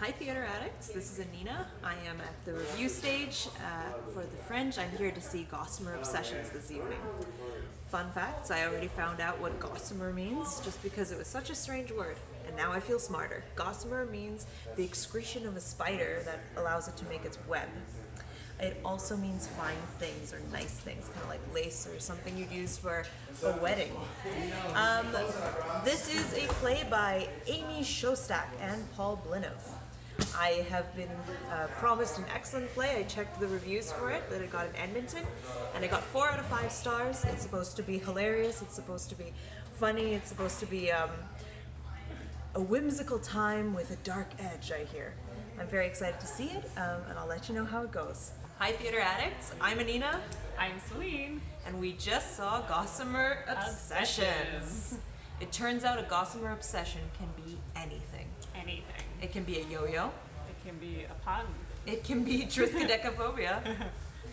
Hi theater addicts, this is Anina. I am at the review stage for The Fringe. I'm here to see Gossamer Obsessions this evening. Fun facts, I already found out what gossamer means just because it was such a strange word, and now I feel smarter. Gossamer means the excretion of a spider that allows it to make its web. It also means fine things or nice things, kind of like lace or something you'd use for a wedding. This is a play by Amy Shostak and Paul Blinov. I have been promised an excellent play. I checked the reviews for it that it got in Edmonton, and it got 4 out of 5 stars. It's supposed to be hilarious, it's supposed to be funny, it's supposed to be a whimsical time with a dark edge, I hear. I'm very excited to see it, and I'll let you know how it goes. Hi theater addicts, I'm Anina. I'm Celine. And we just saw Gossamer Obsessions. It turns out a gossamer obsession can be anything. Anything. It can be a yo-yo. It can be a pun. It can be triskaidekaphobia.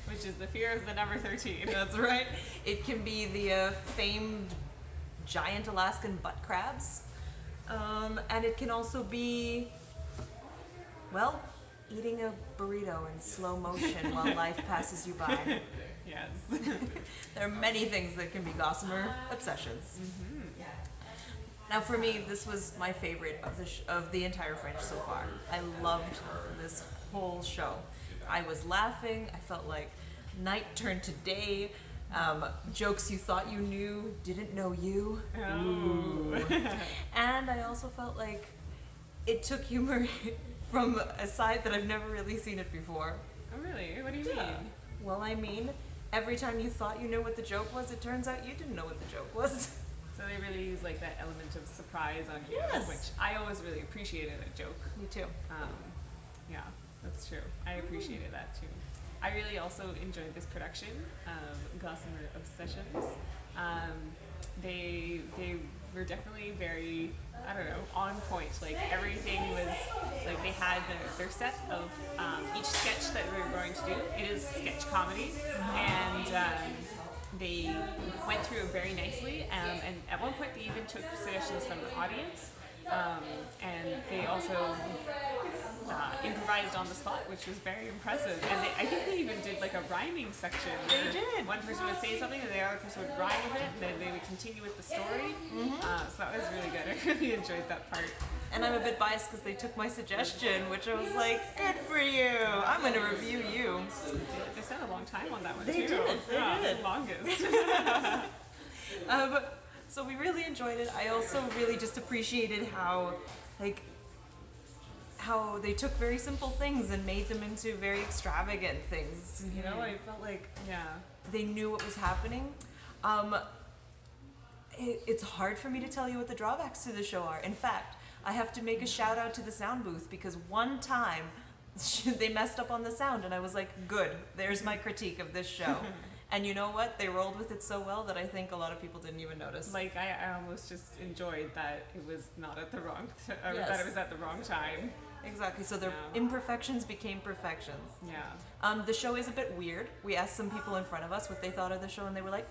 Which is the fear of the number 13. That's right. It can be the famed giant Alaskan butt crabs. And it can also be, well, eating a burrito in slow motion while life passes you by. Yes. There are many things that can be gossamer obsessions. Mm-hmm. Now for me, this was my favorite of the entire Fringe so far. I loved this whole show. I was laughing, I felt like night turned to day. Jokes you thought you knew didn't know you. Oh. And I also felt like it took humor from a side that I've never really seen it before. Oh really? What do you mean? Well, I mean, every time you thought you knew what the joke was, it turns out you didn't know what the joke was. So they really use like that element of surprise on you, Yes. which I always really appreciated a joke. Me too. Yeah, that's true. I appreciated that too. I really also enjoyed this production of Gossamer Obsessions. They were definitely very, I don't know, on point. Like everything was, like they had their set of each sketch that we were going to do. It is sketch comedy, and they went through it very nicely. And at one point they even took suggestions from the audience, and they also improvised on the spot, which was very impressive. And I think they even did like a rhyming section. They did. One person would say something and the other person would rhyme with it, and then they would continue with the story. So that was really good. I really enjoyed that part. And I'm a bit biased because they took my suggestion, which I was like, good for you. I'm going to review you. They spent a long time on that one They too. did. They did. The longest. So we really enjoyed it. I also really just appreciated how they took very simple things and made them into very extravagant things. You know, I felt like they knew what was happening. It's hard for me to tell you what the drawbacks to the show are. In fact, I have to make a shout out to the sound booth because one time they messed up on the sound and I was like, good, there's my critique of this show. And you know what? They rolled with it so well that I think a lot of people didn't even notice. Like I almost just enjoyed that it was not at the wrong, Yes. that it was at the wrong time. Exactly. So their imperfections became perfections. Yeah. The show is a bit weird. We asked some people in front of us what they thought of the show, and they were like,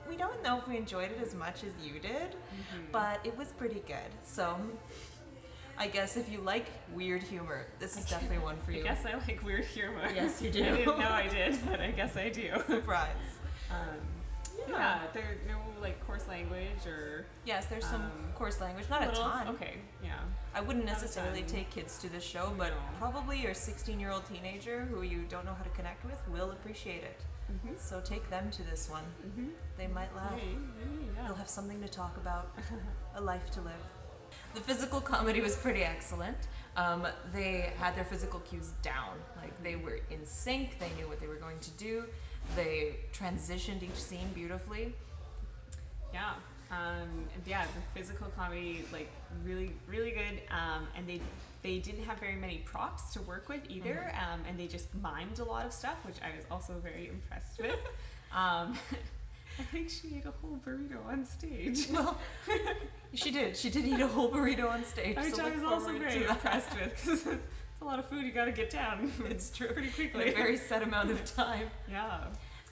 we don't know if we enjoyed it as much as you did, but it was pretty good. So I guess if you like weird humor, this is definitely one for you. I guess I like weird humor. Yes, you do. I didn't know I did, but I guess I do. Surprise. Yeah, there no like coarse language or Yes, there's some coarse language, not a ton. Okay, yeah. I wouldn't Not a necessarily ton. take kids to this show, but No. probably your 16-year-old teenager who you don't know how to connect with will appreciate it. So take them to this one. They might laugh. Maybe, yeah. They'll have something to talk about, a life to live. The physical comedy was pretty excellent. They had their physical cues down. Like they were in sync, they knew what they were going to do. They transitioned each scene beautifully. Yeah. And yeah, the physical comedy, like really, really good. And they didn't have very many props to work with either. And they just mimed a lot of stuff, which I was also very impressed with. I think she ate a whole burrito on stage. Well, she did. She did eat a whole burrito on stage. Which so I was look also forward very to that. impressed with because it's a lot of food you got to get down. It's true. Pretty quickly. In a very set amount of time. Yeah.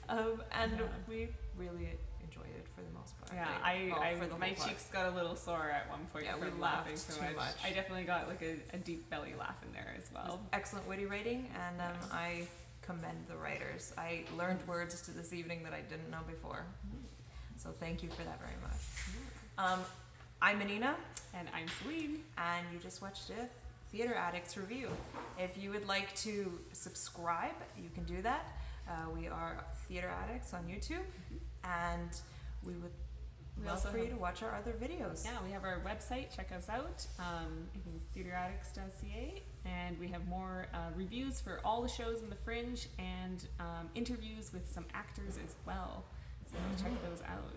And we really enjoyed dude, for the most part. Yeah, For the my whole cheeks got a little sore at one point Yeah, we from laughing laughed so too much. I definitely got like a deep belly laugh in there as well. Excellent witty writing, and I commend the writers. I learned words to this evening that I didn't know before. So thank you for that very much. I'm Anina, And I'm Celine. and you just watched a Theater Addicts review. If you would like to subscribe, you can do that. We are Theater Addicts on YouTube, and we would love also for you have- to watch our other videos. Yeah, we have our website. Check us out. It is theateraddicts.ca, and we have more reviews for all the shows in the Fringe and interviews with some actors as well. So check those out.